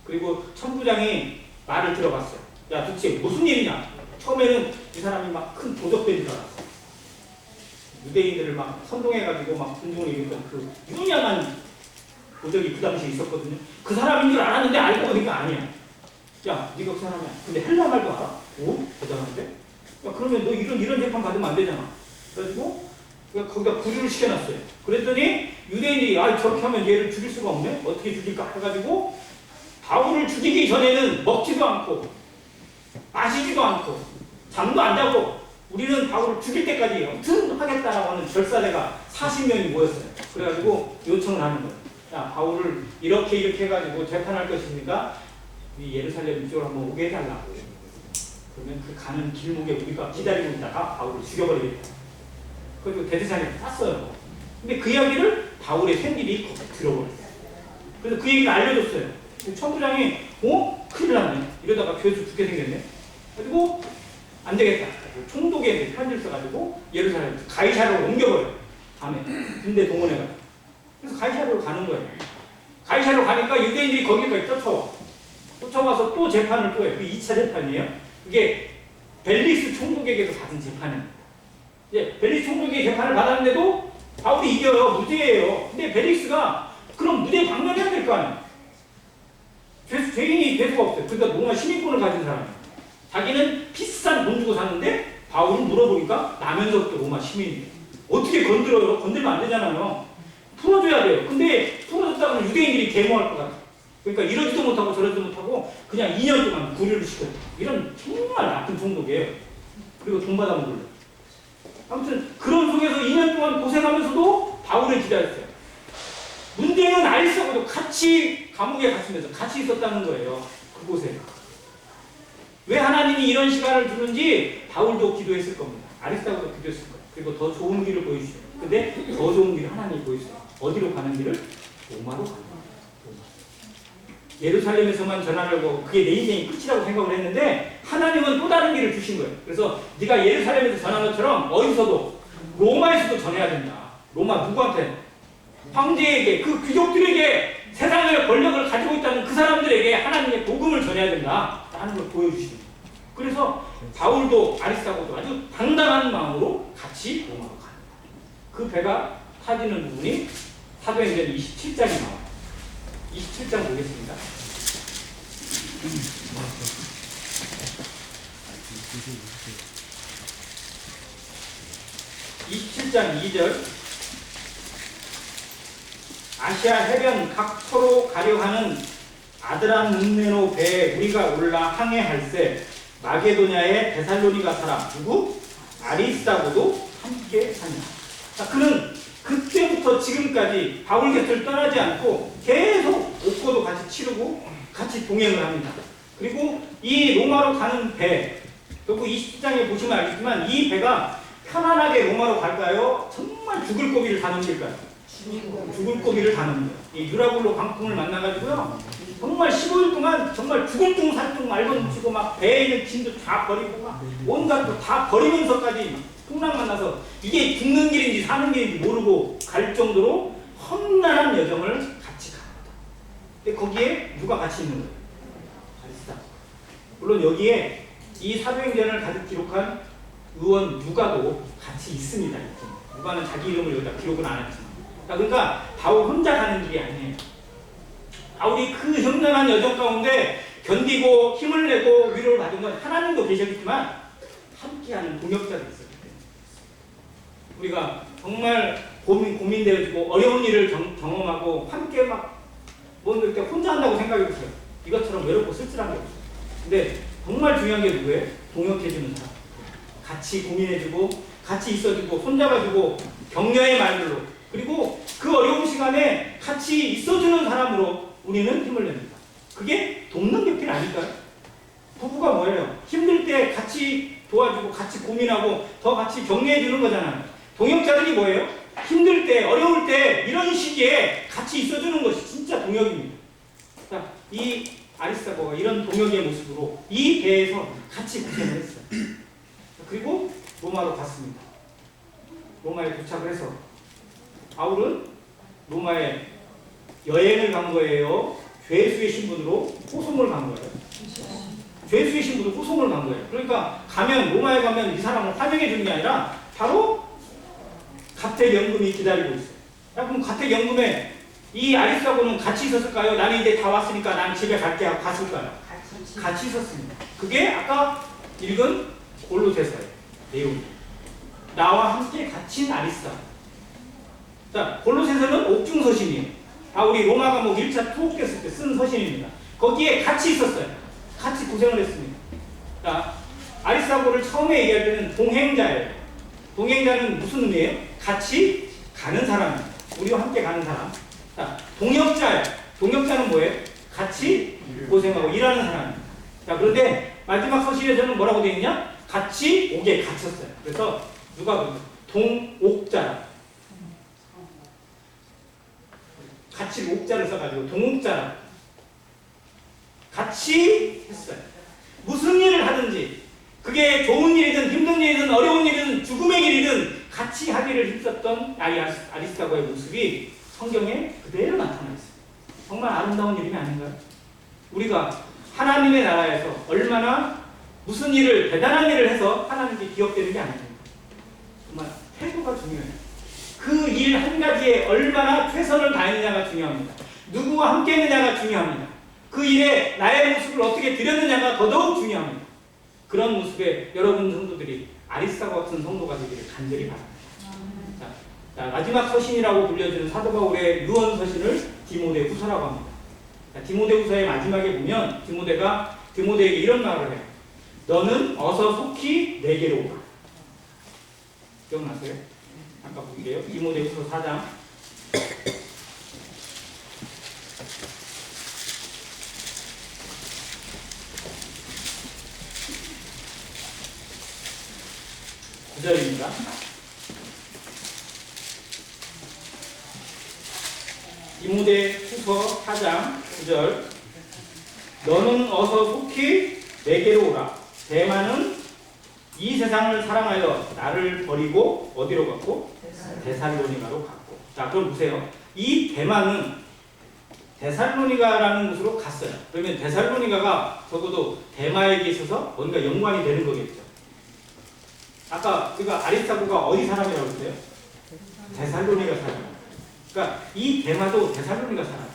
그리고 천부장이 말을 들어봤어요. 야, 도대체 무슨 일이냐? 처음에는 이 사람이 막 큰 도적된 줄 알았어. 유대인들을 막 선동해가지고 막 군중을 이겼던 그 유명한 도적이 그 당시에 있었거든요. 그 사람인 줄 알았는데 알고 보니까 아니야. 야, 네가 그 사람이야. 근데 헬라 말도 알아? 오? 대단한데? 야, 그러면 너 이런 재판 받으면 안 되잖아. 그래가지고 거기다 구류를 시켜놨어요. 그랬더니 유대인이 저렇게 하면 얘를 죽일 수가 없네? 어떻게 죽일까? 해가지고 바울을 죽이기 전에는 먹지도 않고 마시지도 않고 잠도 안 자고 우리는 바울을 죽일 때까지 아무튼 하겠다라고 하는 절사대가 40명이 모였어요. 그래가지고 요청을 하는 거예요. 야, 바울을 이렇게 해가지고 재판할 것이니까 이 예루살렘 이쪽으로 한번 오게 해달라고. 그러면 그 가는 길목에 우리가 기다리고 있다가 바울을 죽여버리겠다. 그리고 대제사장이 땄어요. 근데 그 이야기를 바울의 생길이 들어버렸어요. 그래서 그 얘기를 알려줬어요. 천부장이 큰일 났네. 이러다가 교수 죽게 생겼네. 그리고 안 되겠다. 총독에 편지를 써가지고 예루살렘 가이사르로 옮겨버려요. 밤에 군대 동원해가지고. 그래서 가이사르로 가는 거예요. 가이사르로 가니까 유대인들이 거기까지 쫓아와. 쫓아와서 또 재판을 또 해요. 그게 2차 재판이에요. 그게 벨리스 총독에게서 받은 재판입니다. 이제 벨리스 총독이 재판을 받았는데도 바울이 이겨요. 무죄예요. 근데 벨리스가 그럼 무죄 방면해야 될 거 아니에요. 죄인이 될 수가 없어요. 그러니까 뭔가 시민권을 가진 사람이에요. 자기는 비싼 돈 주고 샀는데 바울은 물어보니까 나면서부터 로마 시민이에요. 어떻게 건드려요? 건들면 안 되잖아요. 풀어줘야 돼요. 근데 풀어줬다고 유대인들이 계모할 것 같아요. 그러니까 이러지도 못하고 저러지도 못하고 그냥 2년 동안 구류를 시켜요. 이런 정말 나쁜 총독이에요. 그리고 돈 받아 먹을래. 아무튼 그런 속에서 2년 동안 고생하면서도 바울을 기다렸어요. 문제는 아리스하고도 같이 감옥에 갇히면서 같이 있었다는 거예요. 그곳에. 왜 하나님이 이런 시간을 주는지 바울도 기도했을 겁니다. 아리스하고도 기도했을 거예요. 그리고 더 좋은 길을 보여주시죠. 근데 더 좋은 길을 하나님이 보여주세요. 어디로 가는 길을? 로마로 가는 거예요. 예루살렘에서만 전하려고 그게 내 인생의 끝이라고 생각을 했는데 하나님은 또 다른 길을 주신 거예요. 그래서 네가 예루살렘에서 전한 것처럼 어디서도 로마에서도 전해야 된다. 로마 누구한테? 황제에게, 그 귀족들에게, 세상의 권력을 가지고 있다는 그 사람들에게 하나님의 복음을 전해야 된다 하는 걸 보여주시는 거예요. 그래서 바울도 아리스타고도 아주 당당한 마음으로 같이 로마로 갑니다. 그 배가 타지는 부분이 사도행전 27장이 나와요. 27장 보겠습니다. 27장 2절 아시아 해변 각처로 가려 하는 아드라문네노 배에 우리가 올라 항해할세 마게도냐의 데살로니가 사람 누구? 아리스다고도 함께 하냐. 자, 그는 그때부터 지금까지 바울 곁을 떠나지 않고 계속 옥고도 같이 치르고 같이 동행을 합니다. 그리고 이 로마로 가는 배, 그리고 20장에 보시면 알겠지만 이 배가 편안하게 로마로 갈까요? 정말 죽을 고비를 다 넘길까요? 죽을 고비를 다 넘겨요. 이 유라굴로 광풍을 만나가지고요. 정말 15일 동안 정말 죽을 둥 살둥 말건치고 막 배에 있는 짐도 다 버리고 막 온갖 거 다 버리면서까지 풍랑 만나서 이게 죽는 길인지 사는 길인지 모르고 갈 정도로 험난한 여정을 같이 갑니다. 근데 거기에 누가 같이 있는 거예요? 아리스다. 물론 여기에 이 사도행전을 가득 기록한 의원 누가도 같이 있습니다. 누가는 자기 이름을 여기다 기록은 안 했지만. 그러니까 바울 혼자 가는 길이 아니에요. 바울이 그 험난한 여정 가운데 견디고 힘을 내고 위로를 받은 건 하나님도 계셨지만 함께하는 동역자도 있었기 때문에 우리가 정말 고민되어지고 어려운 일을 경험하고 함께 막 뭐 이렇게 혼자 한다고 생각해보세요. 이것처럼 외롭고 쓸쓸한 게 없어요. 근데 정말 중요한 게 누구예요? 동역해주는 사람. 같이 고민해주고 같이 있어주고 손잡아주고 격려의 말들로 그리고 그 어려운 시간에 같이 있어주는 사람으로 우리는 힘을 냅니다. 그게 돕는 곁길 아닐까요? 부부가 뭐예요? 힘들 때 같이 도와주고 같이 고민하고 더 같이 격려해주는 거잖아요. 동역자들이 뭐예요? 힘들 때 어려울 때 이런 시기에 같이 있어주는 것이 진짜 동역입니다. 자, 이 아리스다고가 이런 동역의 모습으로 이 배에서 같이 고생을 했어요. 그리고 로마로 갔습니다. 로마에 도착을 해서 바울은 로마에 여행을 간 거예요? 죄수의 신분으로 호송을 간 거예요? 죄수의 신분으로 호송을 간 거예요. 그러니까 로마에 가면 이 사람을 환영해 주는 게 아니라 바로 가택연금이 기다리고 있어요. 야, 그럼 가택연금에 이 아리스하고는 같이 있었을까요? 나는 이제 다 왔으니까 난 집에 갈게 하고 갔을까요? 같이 있었습니다. 그게 아까 읽은 골로새서의 내용이에요. 나와 함께 갇힌 아리스다. 자, 골로새서는 옥중 서신이에요. 바울이 로마 감옥 1차 투옥됐을 때 쓴 서신입니다. 거기에 같이 있었어요. 같이 고생을 했습니다. 자, 아리스다고를 처음에 얘기할 때는 동행자예요. 동행자는 무슨 의미예요? 같이 가는 사람이에요. 우리와 함께 가는 사람. 자, 동역자예요. 동역자는 뭐예요? 같이 고생하고 일하는 사람입니다. 자, 그런데 마지막 서신에서는 뭐라고 되어 있냐? 같이 옥에 갇혔어요. 그래서 누가 동옥자, 같이 옥자를 써가지고 동옥자, 같이 했어요. 무슨 일을 하든지 그게 좋은 일이든 힘든 일이든 어려운 일이든 죽음의 길이든 같이 하기를 힘썼던 아리스다고의 모습이 성경에 그대로 나타나 있어요. 정말 아름다운 이름이 아닌가요? 우리가 하나님의 나라에서 얼마나 무슨 일을 대단한 일을 해서 하나님께 기억되는 게 아닙니다. 정말 태도가 중요해요. 그 일 한 가지에 얼마나 최선을 다했느냐가 중요합니다. 누구와 함께 했느냐가 중요합니다. 그 일에 나의 모습을 어떻게 드렸느냐가 더더욱 중요합니다. 그런 모습에 여러분 성도들이 아리스다고 같은 성도가 되기를 간절히 바랍니다. 자, 마지막 서신이라고 불려지는 사도 바울의 유언 서신을 디모데후서라고 합니다. 자, 디모데후서의 마지막에 보면 디모데에게 이런 말을 해요. 너는 어서 속히 내게로 오라. 기억나세요? 아까 보기래요. 디모데후서 4장 9절입니다. 디모데후서 4장 9절 너는 어서 속히 내게로 오라. 대만은 이 세상을 사랑하여 나를 버리고 어디로 갔고? 데살로니가로 갔고. 자, 그럼 보세요. 이 대만은 데살로니가라는 곳으로 갔어요. 그러면 데살로니가가 적어도 대마에게 있어서 뭔가 연관이 되는 거겠죠. 아까 우리가 아리스다고가 어디 사람이라고 했어요? 데살로니가 사람. 그러니까 이 대마도 데살로니가 사람.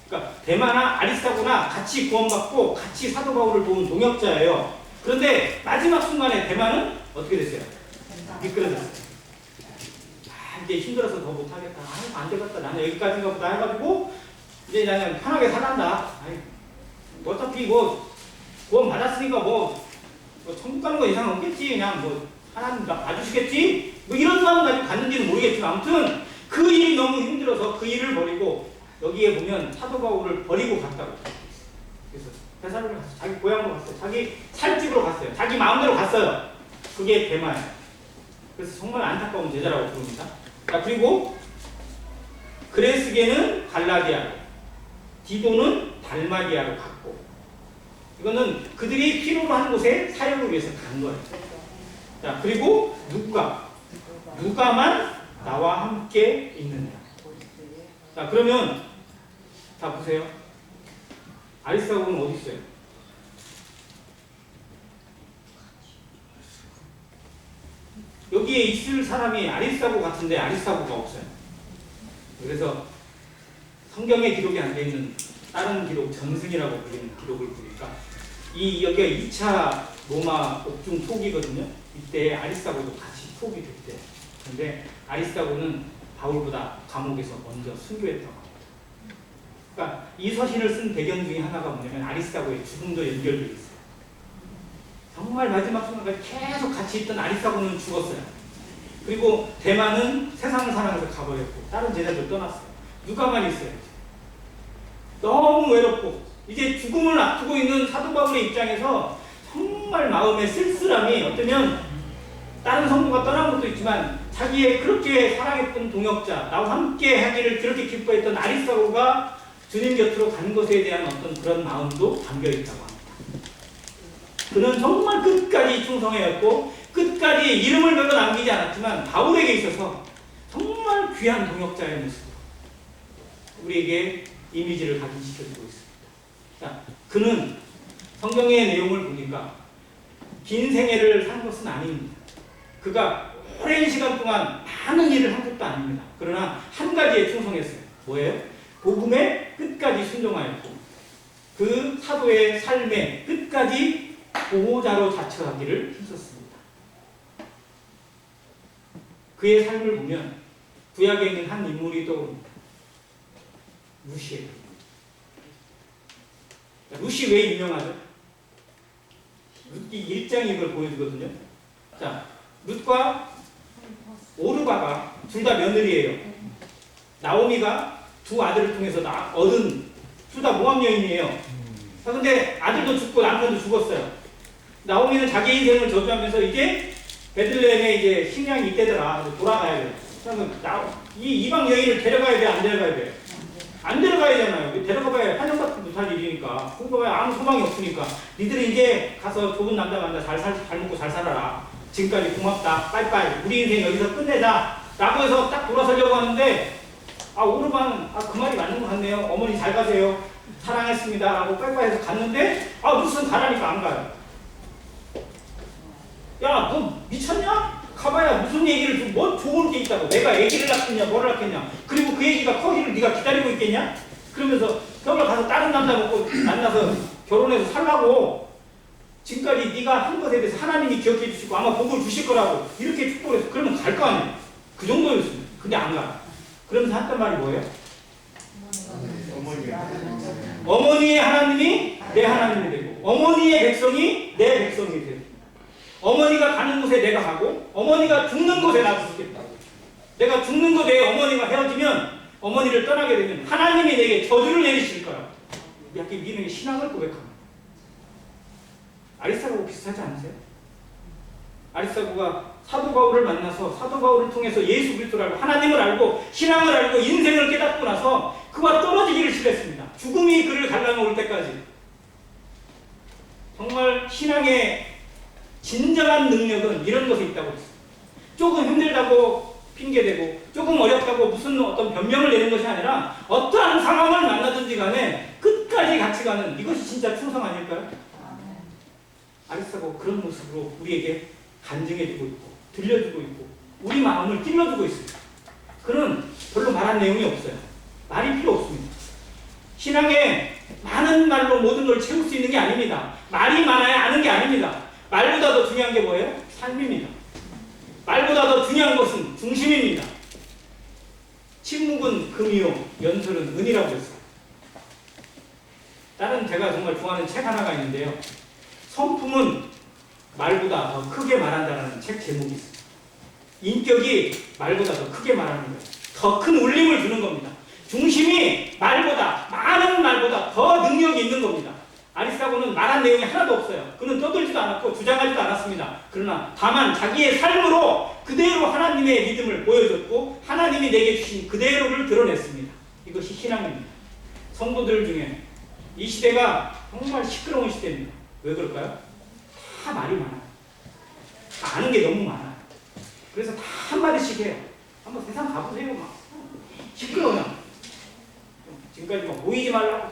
그러니까 대마나 아리스다고나 같이 구원받고 같이 사도 바울을 도운 동역자예요. 그런데 마지막 순간에 대마는 어떻게 됐어요? 미끄러졌어요. 이제 힘들어서 더 못하겠다. 안 되겠다. 나는 여기까지인가 보다 해가지고 이제 나는 편하게 살란다. 아이, 어차피 뭐 구원 받았으니까 뭐 천국 가는 거 이상 없겠지. 그냥 뭐 하나님 나 봐주시겠지. 뭐 이런 마음 가지고 갔는지는 모르겠지만 아무튼 그 일이 너무 힘들어서 그 일을 버리고 여기에 보면 사도 바울을 버리고 갔다고. 그래서 대사를 갔어요. 자기 고향으로 갔어요. 자기 살 집으로 갔어요. 자기 마음대로 갔어요. 그게 대마예요. 그래서 정말 안타까운 제자라고 부릅니다. 자, 그리고 그레스게는 갈라디아로, 디도는 달마디아로 갔고, 이거는 그들이 필요로 하는 곳에 사역을 위해서 간 거예요. 자, 그리고 누가만 나와 함께 있느냐. 자, 그러면 자 보세요. 아리스타고는 어디 있어요? 여기에 있을 사람이 아리스타고 같은데 아리스타고가 없어요. 그래서 성경에 기록이 안 돼 있는 다른 기록, 전승이라고 불리는 기록을 보니까 여기가 2차 로마 옥중 포기거든요. 이때 아리스타고도 같이 포기됐대요. 근데 아리스타고는 바울보다 감옥에서 먼저 순교했다고 합니다. 그러니까 이 서신을 쓴 배경 중에 하나가 뭐냐면 아리스타고의 죽음도 연결되어 있어요. 정말 마지막 순간까지 계속 같이 있던 아리스타고는 죽었어요. 그리고 대마는 세상을 사랑해서 가버렸고 다른 제자들 떠났어요. 누가만 있어요. 너무 외롭고 이제 죽음을 앞두고 있는 사도 바울의 입장에서 정말 마음의 쓸쓸함이 어쩌면 다른 성도가 떠난 것도 있지만 자기의 그렇게 사랑했던 동역자, 나와 함께 하기를 그렇게 기뻐했던 아리스타고가 주님 곁으로 간 것에 대한 어떤 그런 마음도 담겨있다고 합니다. 그는 정말 끝까지 충성하였고 끝까지 이름을 별로 남기지 않았지만 바울에게 있어서 정말 귀한 동역자의 모습으로 우리에게 이미지를 각인시켜주고 있습니다. 자, 그는 성경의 내용을 보니까 긴 생애를 산 것은 아닙니다. 그가 오랜 시간 동안 많은 일을 한 것도 아닙니다. 그러나 한 가지에 충성했어요. 뭐예요? 복음의 끝까지 순종하였고 그 사도의 삶의 끝까지 보호자로 자처하기를 힘썼습니다. 그의 삶을 보면 구약에 있는 한 인물이 떠오릅니다. 루시예요. 루시 왜 유명하죠? 룻기 1장이 이걸 보여주거든요. 자, 룻과 오르바가 둘 다 며느리예요. 나오미가 두 아들을 통해서 얻은 둘 다 모함 여인이에요. 그런데 아들도 죽고 남편도 죽었어요. 나오미는 자기 인생을 저주하면서 이제 베들레헴에 이제 식량이 이때더라. 돌아가야 돼요. 그러면 이 이방 여인을 데려가야 돼, 안 데려가야 돼? 안 데려가야잖아요. 데려가봐야 환영받지 못할 일이니까. 그러니까 아무 소망이 없으니까. 니들이 이제 가서 좋은 남자 만나 잘 먹고 잘 살아라. 지금까지 고맙다. 빠이빠이. 우리 인생 여기서 끝내자. 라고 해서 딱 돌아서려고 하는데 오르바는 그 말이 맞는 것 같네요. 어머니 잘 가세요. 사랑했습니다. 라고 빠이빠이 해서 갔는데 무슨 가라니까 안 가요. 야, 너 미쳤냐? 가봐야 무슨 얘기를 뭐 좋은 게 있다고. 내가 얘기를 낳겠냐, 뭐를 낳겠냐. 그리고 그 얘기가 커기를 네가 기다리고 있겠냐? 그러면서 겨울 가서 다른 남자 먹고 만나서 결혼해서 살라고. 지금까지 네가 한 것에 대해서 하나님이 기억해 주시고 아마 복을 주실 거라고 이렇게 축복해서 그러면 갈 거 아니에요. 그 정도였습니다. 근데 안 가. 그러면서 했던 말이 뭐예요? 어머니의 하나님이 내 하나님이 되고 어머니의 백성이 내 백성이 되고 어머니가 가는 곳에 내가 가고 어머니가 죽는 곳에 나도 죽겠다. 내가 죽는 곳에 어머니가 헤어지면 어머니를 떠나게 되면 하나님이 내게 저주를 내리실 거야. 약간 믿음의 신앙을 고백합니다. 아리스타고 비슷하지 않으세요? 아리스타고가 사도 바울을 만나서 사도 바울을 통해서 예수 그리스도를 알고 하나님을 알고 신앙을 알고 인생을 깨닫고 나서 그와 떨어지기를 싫어했습니다. 죽음이 그를 갈라놓을 때까지. 정말 신앙의 진정한 능력은 이런 것에 있다고 했습니다. 조금 힘들다고 핑계대고 조금 어렵다고 무슨 어떤 변명을 내는 것이 아니라 어떠한 상황을 만나든지 간에 끝까지 같이 가는 이것이 진짜 충성 아닐까요? 아리스타고 그런 모습으로 우리에게 간증해주고 있고 들려주고 있고 우리 마음을 찔러주고 있습니다. 그는 별로 말한 내용이 없어요. 말이 필요 없습니다. 신앙에 많은 말로 모든 걸 채울 수 있는 게 아닙니다. 말이 많아야 아는 게 아닙니다. 말보다 더 중요한 게 뭐예요? 삶입니다. 말보다 더 중요한 것은 중심입니다. 금이요 연설은 은이라고 했어요. 다른 제가 정말 좋아하는 책 하나가 있는데요. 성품은 말보다 더 크게 말한다는 책 제목이 있어요. 인격이 말보다 더 크게 말하는 거예요. 더 큰 울림을 주는 겁니다. 중심이 많은 말보다 더 능력이 있는 겁니다. 아리스타고는 말한 내용이 하나도 없어요. 그는 떠들지도 않았고 주장하지도 않았습니다. 그러나 다만 자기의 삶으로 그대로 하나님의 믿음을 보여줬고 하나님이 내게 주신 그대로를 드러냈습니다. 이것이 신앙입니다. 성도들 중에 이 시대가 정말 시끄러운 시대입니다. 왜 그럴까요? 다 말이 많아요. 다 아는 게 너무 많아요. 그래서 다 한마디씩 해요. 한번 세상 가보세요. 막 시끄러워요. 지금까지 막 모이지 말라고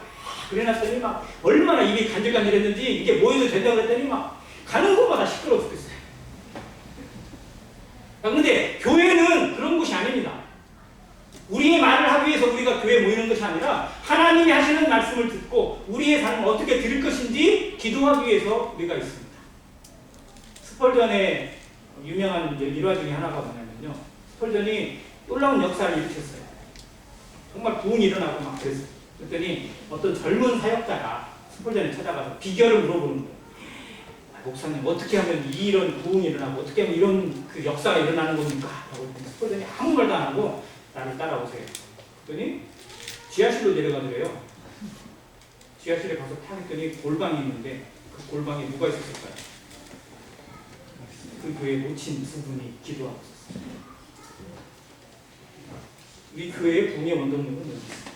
그래놨더니 막 얼마나 입이 간질간질했는지 이게 모여도 된다고 했더니 막 가는 곳마다 시끄러워 죽겠어요. 그런데 교회는 그런 곳이 아닙니다. 우리의 말을 하기 위해서 우리가 교회에 모이는 것이 아니라 하나님이 하시는 말씀을 듣고 우리의 삶을 어떻게 드릴 것인지 기도하기 위해서 우리가 있습니다. 스펄전의 유명한 일화 중에 하나가 뭐냐면요. 스펄전이 놀라운 역사를 일으켰어요. 정말 부흥이 일어나고 막 그랬어요. 그랬더니 어떤 젊은 사역자가 스펄전에 찾아가서 비결을 물어보는 거예요. 목사님 어떻게 하면 이런 부흥이 일어나고 어떻게 하면 이런 그 역사가 일어나는 겁니까? 라고 했더니 스펄전이 아무 말도 안 하고 나를 따라오세요. 그랬더니 지하실로 내려가더래요. 지하실에 가서 탁 했더니 골방이 있는데 그 골방에 누가 있었을까요? 그 교회에 놓친 두 분이 기도하고 있었어요. 우리 교회의 부흥의 원동력은 여기 있어요.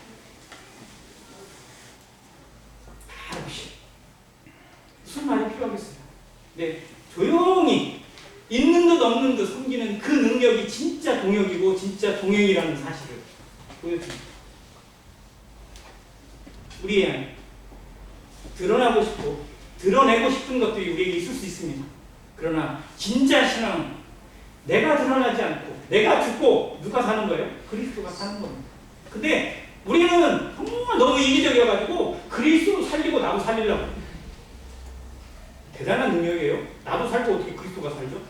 바로 무슨 말이 필요하겠어요? 네, 조용히 있는 듯 없는 듯 섬기는 그 능력이 진짜 동역이고 진짜 동행이라는 사실을 보여줍니다. 우리의 드러나고 싶고 드러내고 싶은 것들이 우리에게 있을 수 있습니다. 그러나 진짜 신앙은 내가 드러나지 않고 내가 죽고 누가 사는 거예요? 그리스도가 사는 겁니다. 근데 우리는 정말 너무 이기적이어가지고 그리스도 살리고 나도 살리려고 합니다. 대단한 능력이에요. 나도 살고 어떻게 그리스도가 살죠?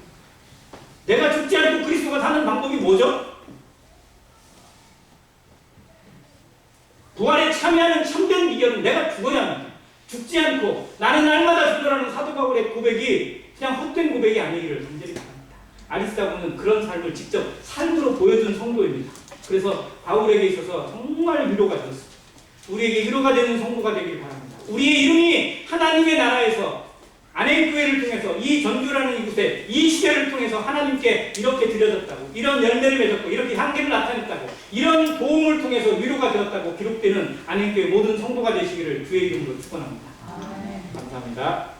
내가 죽지 않고 그리스도가 사는 방법이 뭐죠? 부활에 참여하는 참된 비결은 내가 죽어야 합니다. 죽지 않고 나는 날마다 죽으라는 사도 바울의 고백이 그냥 헛된 고백이 아니기를 간절히 바랍니다. 아리스타고는 그런 삶을 직접 삶으로 보여준 성도입니다. 그래서 바울에게 있어서 정말 위로가 되었습니다. 우리에게 위로가 되는 성도가 되길 바랍니다. 우리의 이름이 하나님의 나라에서 안행교회를 통해서 이 전주라는 이곳에 이 시대를 통해서 하나님께 이렇게 드려졌다고, 이런 열매를 맺었고 이렇게 향기를 나타냈다고, 이런 도움을 통해서 위로가 되었다고 기록되는 안행교회 모든 성도가 되시기를 주의 이름으로 축원합니다. 감사합니다.